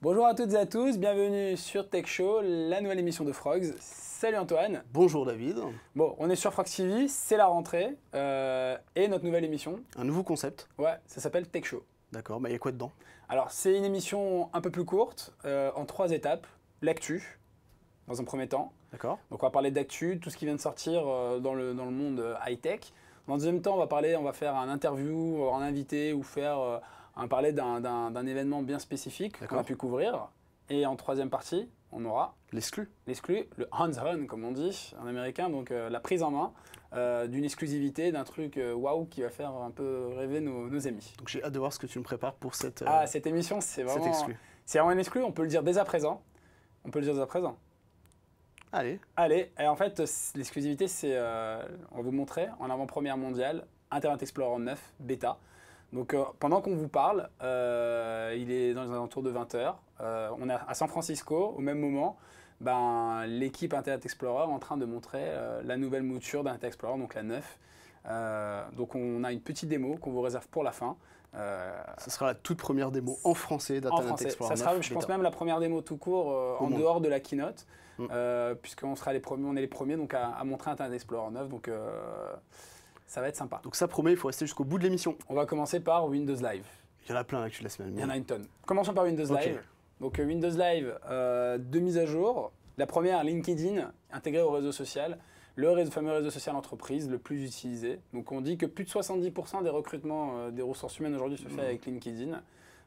Bonjour à toutes et à tous, bienvenue sur Tech Show, la nouvelle émission de Frogs. Salut Antoine. Bonjour David. Bon, on est sur Frogs TV, c'est la rentrée et notre nouvelle émission. Un nouveau concept. Ouais, ça s'appelle Tech Show. D'accord, il y a quoi dedans? Alors, c'est une émission un peu plus courte, en 3 étapes. L'actu, dans un premier temps. D'accord. Donc, on va parler d'actu, tout ce qui vient de sortir dans le monde high-tech. Dans un deuxième temps, on va faire un interview, un invité ou parler d'un événement bien spécifique qu'on a pu couvrir. Et en troisième partie, on aura l'exclu, le hands-on comme on dit en américain, donc la prise en main d'une exclusivité, d'un truc waouh qui va faire un peu rêver nos amis. Donc j'ai hâte de voir ce que tu me prépares pour cette émission, c'est vraiment une exclu, on peut le dire dès à présent. Allez, et en fait, l'exclusivité, c'est, on va vous montrer en avant-première mondiale, Internet Explorer 9 bêta. Donc pendant qu'on vous parle, il est dans les alentours de 20h. On est à San Francisco, au même moment, l'équipe Internet Explorer est en train de montrer la nouvelle mouture d'Internet Explorer, donc la 9. Donc on a une petite démo qu'on vous réserve pour la fin. Ce sera la toute première démo en français d'Internet Explorer 9. Ça sera, je pense, même la première démo tout court en dehors de la keynote, puisqu'on sera on est les premiers donc, à montrer Internet Explorer 9. Donc ça va être sympa. Donc ça promet, il faut rester jusqu'au bout de l'émission. On va commencer par Windows Live. Il y en a plein l'actu de la semaine. Il y en a une tonne. Commençons par Windows Live. Donc Windows Live, 2 mises à jour. La première, LinkedIn, intégrée au réseau social. Le fameux réseau social entreprise, le plus utilisé. Donc on dit que plus de 70% des recrutements des ressources humaines aujourd'hui se fait avec LinkedIn.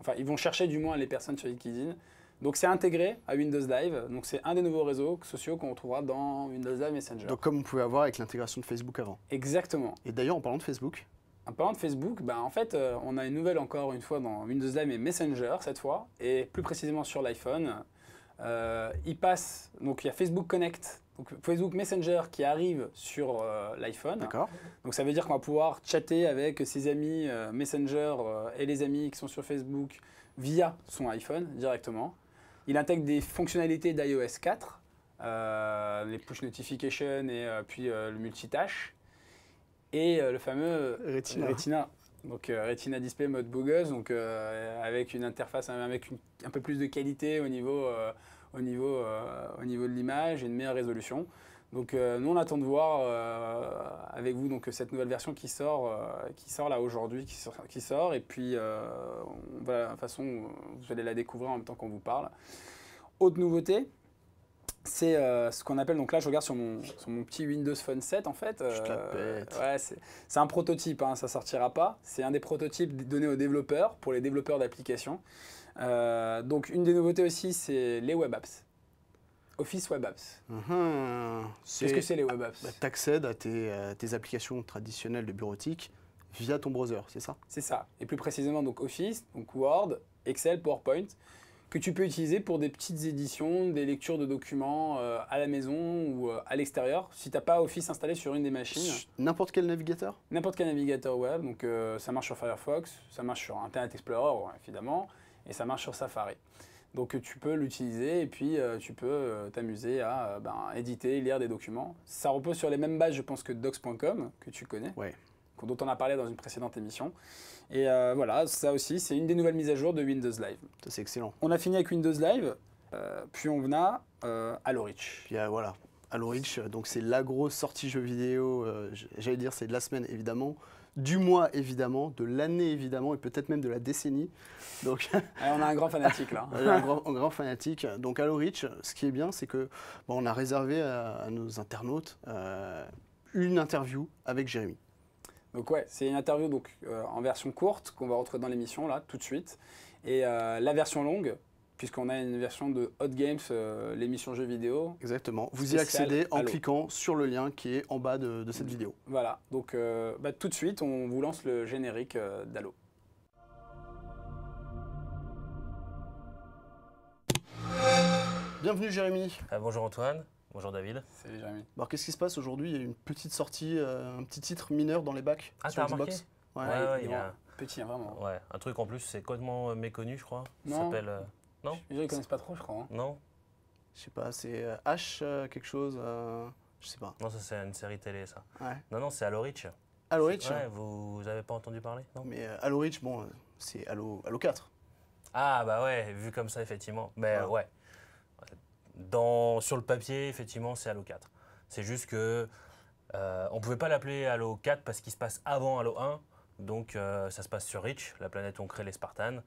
Enfin, ils vont chercher du moins les personnes sur LinkedIn. Donc c'est intégré à Windows Live. Donc c'est un des nouveaux réseaux sociaux qu'on retrouvera dans Windows Live Messenger. Donc comme on pouvait avoir avec l'intégration de Facebook avant. Exactement. Et d'ailleurs, en parlant de Facebook, en fait, on a une nouvelle encore une fois dans Windows Live et Messenger cette fois, et plus précisément sur l'iPhone. Il y a Facebook Connect, donc Facebook Messenger qui arrive sur l'iPhone. D'accord. Donc ça veut dire qu'on va pouvoir chatter avec ses amis Messenger et les amis qui sont sur Facebook via son iPhone directement. Il intègre des fonctionnalités d'iOS 4, les push notifications et puis le multitâche. Et le fameux Retina. Donc Retina Display mode bougeuse, donc avec une interface avec un peu plus de qualité au niveau de l'image et une meilleure résolution. Donc nous on attend de voir avec vous donc cette nouvelle version qui sort là aujourd'hui, qui sort et puis de toute façon vous allez la découvrir en même temps qu'on vous parle. Autre nouveauté, c'est ce qu'on appelle, donc là je regarde sur mon petit Windows Phone 7 en fait. Je te la pète. Ouais, c'est un prototype, hein, ça sortira pas. C'est un des prototypes donnés aux développeurs, pour les développeurs d'applications. Donc une des nouveautés aussi, c'est les Web Apps. Office Web Apps. Qu'est-ce que c'est les Web Apps? Tu accèdes à tes applications traditionnelles de bureautique via ton browser, c'est ça? C'est ça. Et plus précisément donc Office, donc Word, Excel, PowerPoint, que tu peux utiliser pour des petites éditions, des lectures de documents à la maison ou à l'extérieur, si tu n'as pas Office installé sur une des machines. N'importe quel navigateur? N'importe quel navigateur web, donc ça marche sur Firefox, ça marche sur Internet Explorer évidemment, et ça marche sur Safari. Donc tu peux l'utiliser et puis tu peux t'amuser à éditer, lire des documents. Ça repose sur les mêmes bases je pense que docs.com, que tu connais. Ouais. Dont on a parlé dans une précédente émission. Et voilà, ça aussi, c'est une des nouvelles mises à jour de Windows Live. Ça, c'est excellent. On a fini avec Windows Live, puis on a Halo Reach. Puis voilà, Halo Reach, donc c'est la grosse sortie jeu vidéo, j'allais dire c'est de la semaine évidemment, du mois évidemment, de l'année évidemment, et peut-être même de la décennie. Donc, on a un grand fanatique là. un grand fanatique. Donc Halo Reach, ce qui est bien, c'est que on a réservé à nos internautes une interview avec Jérémy. Donc ouais, c'est une interview donc, en version courte qu'on va retrouver dans l'émission là tout de suite. Et la version longue, puisqu'on a une version de Hot Games, l'émission jeux vidéo. Exactement, vous y accédez en cliquant sur le lien qui est en bas de cette vidéo. Voilà, donc tout de suite on vous lance le générique d'Halo. Bienvenue Jérémy. Bonjour Antoine. Bonjour David. Salut Jérémy. Alors qu'est-ce qui se passe aujourd'hui? Il y a une petite sortie, un petit titre mineur dans les bacs sur Xbox. Ouais, il y a petit, hein, vraiment. Ouais, un truc en plus, c'est complètement méconnu, je crois. Non. Ça s'appelle. Non. Les gens ils connaissent pas trop, je crois. Hein. Non. Je sais pas, c'est H quelque chose. Je sais pas. Non, ça c'est une série télé, ça. Ouais. Non, c'est Halo Reach. Halo Reach. Ouais, vous avez pas entendu parler? Non. Mais Halo Reach, bon, c'est Halo 4. Ah bah ouais, vu comme ça, effectivement. Mais Ouais. ouais, sur le papier, effectivement, c'est Halo 4. C'est juste que on pouvait pas l'appeler Halo 4 parce qu'il se passe avant Halo 1. Donc ça se passe sur Reach, la planète où on crée les Spartans.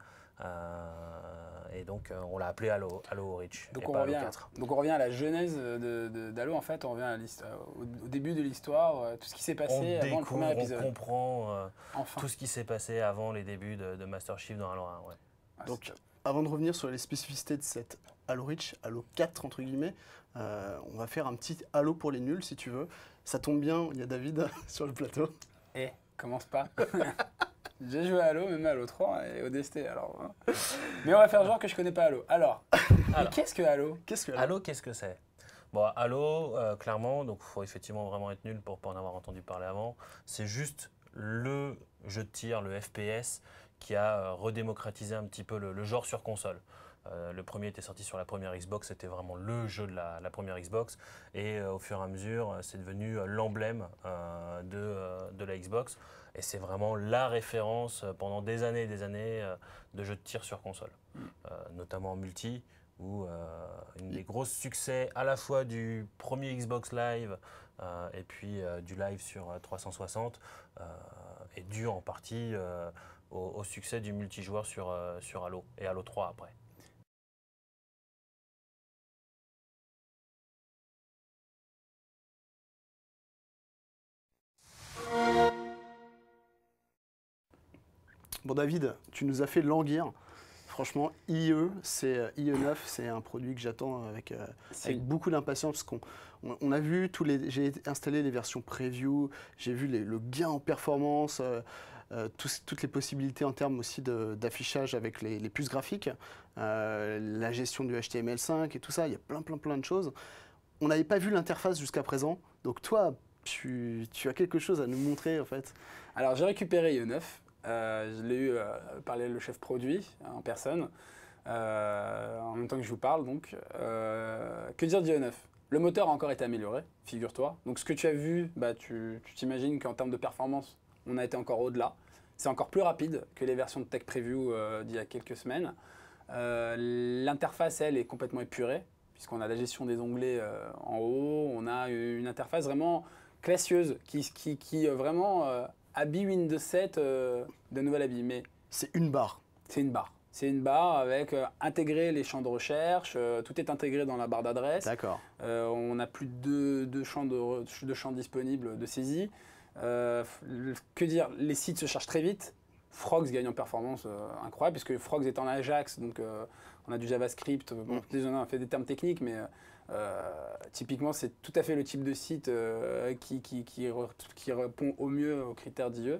Et donc on l'a appelé Halo Reach Donc et on pas Halo revient, 4. donc on revient à la genèse d'Halo, en fait, on revient à au début de l'histoire, tout ce qui s'est On passé avant le premier découvre, on épisode. comprend Enfin. tout ce qui s'est passé avant les débuts de Master Chief dans Halo 1. Ouais. Ah, Donc, c'est top. avant de revenir sur les spécificités de cette Halo Reach, Halo 4 entre guillemets, on va faire un petit Halo pour les nuls si tu veux. Ça tombe bien, il y a David sur le plateau. Commence pas. J'ai joué à Halo, même à Halo 3 et ODST, alors. Hein. Mais on va faire genre que je connais pas Halo. Alors, mais qu'est-ce que Halo? Qu'est-ce que Halo, qu'est-ce que c'est? Bon, Halo, clairement, donc il faut effectivement vraiment être nul pour pas en avoir entendu parler avant. C'est juste le jeu de tir, le FPS, qui a redémocratisé un petit peu le genre sur console. Le premier était sorti sur la première Xbox, c'était vraiment le jeu de la première Xbox. Et au fur et à mesure, c'est devenu l'emblème de la Xbox. Et c'est vraiment la référence pendant des années et des années de jeux de tir sur console, notamment en multi, où un des gros succès à la fois du premier Xbox Live et puis du live sur 360 est dû en partie au succès du multijoueur sur Halo et Halo 3 après. Bon David, tu nous as fait languir. Franchement, IE9, c'est un produit que j'attends avec beaucoup d'impatience parce qu'on a vu j'ai installé les versions preview, j'ai vu le gain en performance, toutes les possibilités en termes aussi d'affichage avec les puces graphiques, la gestion du HTML5 et tout ça, il y a plein de choses. On n'avait pas vu l'interface jusqu'à présent, donc toi, tu as quelque chose à nous montrer en fait. Alors j'ai récupéré IE9, je l'ai eu par le chef produit en personne, en même temps que je vous parle donc. Que dire d'IE9? Le moteur a encore été amélioré, figure-toi. Donc ce que tu as vu, bah, tu t'imagines qu'en termes de performance, on a été encore au-delà. C'est encore plus rapide que les versions de Tech Preview d'il y a quelques semaines. L'interface, elle, est complètement épurée, puisqu'on a la gestion des onglets en haut. On a une interface vraiment classieuse qui vraiment habille Windows 7 d'un nouvel habit. Mais C'est une barre. c'est une barre. C'est une barre avec intégrer les champs de recherche, tout est intégré dans la barre d'adresse. D'accord. On a plus de deux champs disponibles de saisie. Que dire, les sites se chargent très vite. Frogs gagne en performance incroyable, puisque Frogs est en Ajax, donc on a du JavaScript. Bon, désolé, on a fait des termes techniques, mais typiquement, c'est tout à fait le type de site qui répond au mieux aux critères d'IE.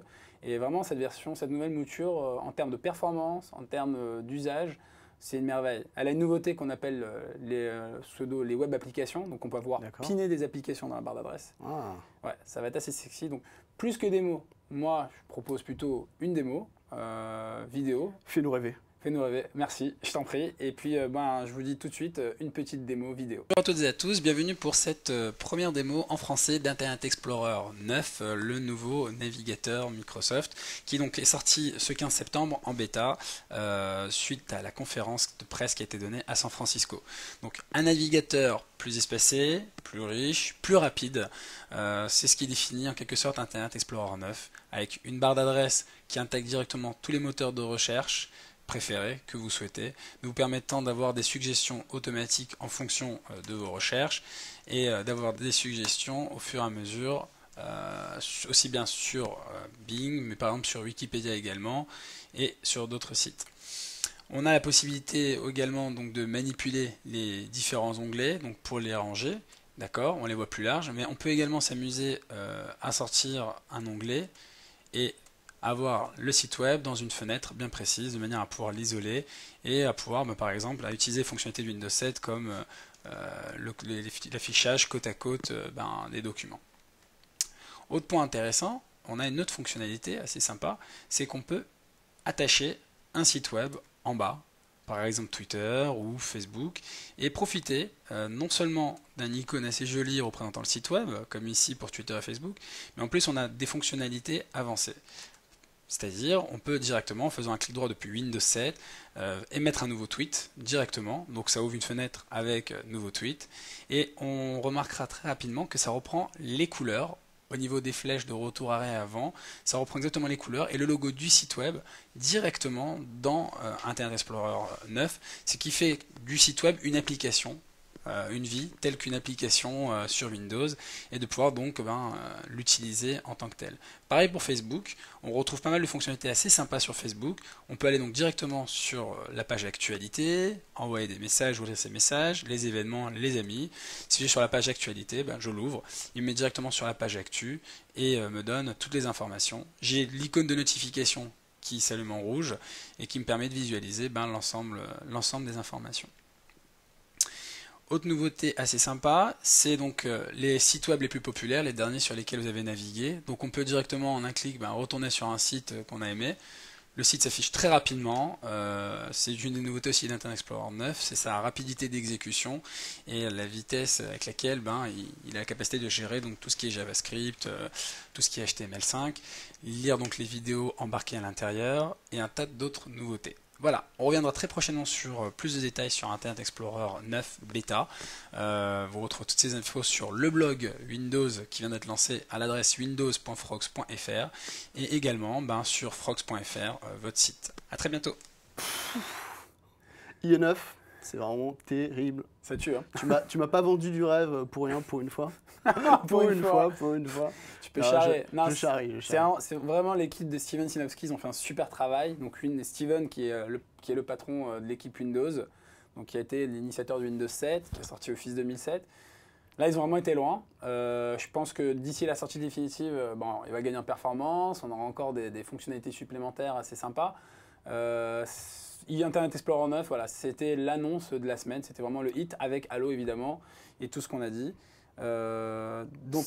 Et vraiment, cette version, cette nouvelle mouture, en termes de performance, en termes d'usage, c'est une merveille. Elle a une nouveauté qu'on appelle les web applications. Donc, on peut pouvoir D'accord. piner des applications dans la barre d'adresse. Ah. Ouais, ça va être assez sexy. Donc, plus que démo, moi, je propose plutôt une démo vidéo. Fais-nous rêver. Fais-nous rêver. Merci, je t'en prie. Et puis, je vous dis tout de suite une petite démo vidéo. Bonjour à toutes et à tous, bienvenue pour cette première démo en français d'Internet Explorer 9, le nouveau navigateur Microsoft, qui donc est sorti ce 15 septembre en bêta, suite à la conférence de presse qui a été donnée à San Francisco. Donc un navigateur plus espacé, plus riche, plus rapide, c'est ce qui définit en quelque sorte Internet Explorer 9, avec une barre d'adresse qui intègre directement tous les moteurs de recherche préférés que vous souhaitez, vous permettant d'avoir des suggestions automatiques en fonction de vos recherches et d'avoir des suggestions au fur et à mesure, aussi bien sur Bing, mais par exemple sur Wikipédia également et sur d'autres sites. On a la possibilité également donc de manipuler les différents onglets donc pour les ranger, d'accord, on les voit plus larges, mais on peut également s'amuser à sortir un onglet et avoir le site web dans une fenêtre bien précise de manière à pouvoir l'isoler et à pouvoir par exemple à utiliser les fonctionnalités de Windows 7 comme l'affichage côte à côte des documents. Autre point intéressant, on a une autre fonctionnalité assez sympa, c'est qu'on peut attacher un site web en bas, par exemple Twitter ou Facebook, et profiter non seulement d'un icône assez joli représentant le site web, comme ici pour Twitter et Facebook, mais en plus on a des fonctionnalités avancées. C'est-à-dire, on peut directement, en faisant un clic droit depuis Windows 7, émettre un nouveau tweet directement. Donc ça ouvre une fenêtre avec nouveau tweet. Et on remarquera très rapidement que ça reprend les couleurs. Au niveau des flèches de retour arrêt avant, ça reprend exactement les couleurs et le logo du site web directement dans Internet Explorer 9, ce qui fait du site web une application, une vie telle qu'une application sur Windows et de pouvoir donc l'utiliser en tant que tel. Pareil pour Facebook, on retrouve pas mal de fonctionnalités assez sympas sur Facebook. On peut aller donc directement sur la page actualité, envoyer des messages, ouvrir ces messages, les événements, les amis. Si je suis sur la page actualité, je l'ouvre, il me met directement sur la page actu et me donne toutes les informations. J'ai l'icône de notification qui s'allume en rouge et qui me permet de visualiser l'ensemble des informations. Autre nouveauté assez sympa, c'est donc les sites web les plus populaires, les derniers sur lesquels vous avez navigué. Donc on peut directement en un clic retourner sur un site qu'on a aimé. Le site s'affiche très rapidement, c'est une des nouveautés aussi d'Internet Explorer 9, c'est sa rapidité d'exécution et la vitesse avec laquelle il a la capacité de gérer donc, tout ce qui est JavaScript, tout ce qui est HTML5, lire donc les vidéos embarquées à l'intérieur et un tas d'autres nouveautés. Voilà, on reviendra très prochainement sur plus de détails sur Internet Explorer 9 Beta. Vous retrouvez toutes ces infos sur le blog Windows qui vient d'être lancé à l'adresse windows.frogs.fr et également sur frogs.fr, votre site. A très bientôt. IE9, c'est vraiment terrible. Ça tue, hein. Tu m'as pas vendu du rêve pour rien, pour une fois. Pour une fois. Tu peux charrier. Je charrie. C'est vraiment l'équipe de Steven Sinofsky, ils ont fait un super travail. Donc Steven qui est le patron de l'équipe Windows, donc qui a été l'initiateur de Windows 7, qui est sorti Office 2007. Là, ils ont vraiment été loin. Je pense que d'ici la sortie définitive, il va gagner en performance. On aura encore des fonctionnalités supplémentaires assez sympas. Internet Explorer 9, voilà, c'était l'annonce de la semaine. C'était vraiment le hit avec Halo, évidemment, et tout ce qu'on a dit. Donc,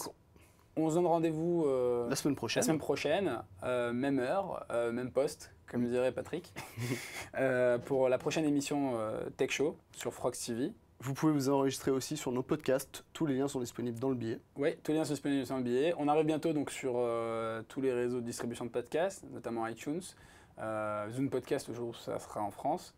on se donne rendez-vous la semaine prochaine, même heure, même poste, comme dirait Patrick, pour la prochaine émission Tech Show sur Frogs TV. Vous pouvez vous enregistrer aussi sur nos podcasts. Tous les liens sont disponibles dans le billet. Oui, tous les liens sont disponibles dans le billet. On arrive bientôt donc, sur tous les réseaux de distribution de podcasts, notamment iTunes. Zoom Podcast, le jour où ça sera en France.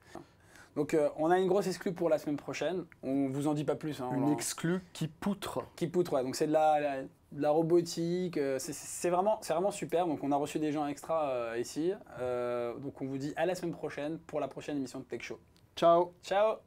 Donc on a une grosse exclue pour la semaine prochaine. On vous en dit pas plus. Hein, une exclue qui poutre. Qui poutre, ouais. Donc c'est de la robotique. C'est vraiment super. Donc on a reçu des gens extra ici. Donc on vous dit à la semaine prochaine pour la prochaine émission de Tech Show. Ciao. Ciao.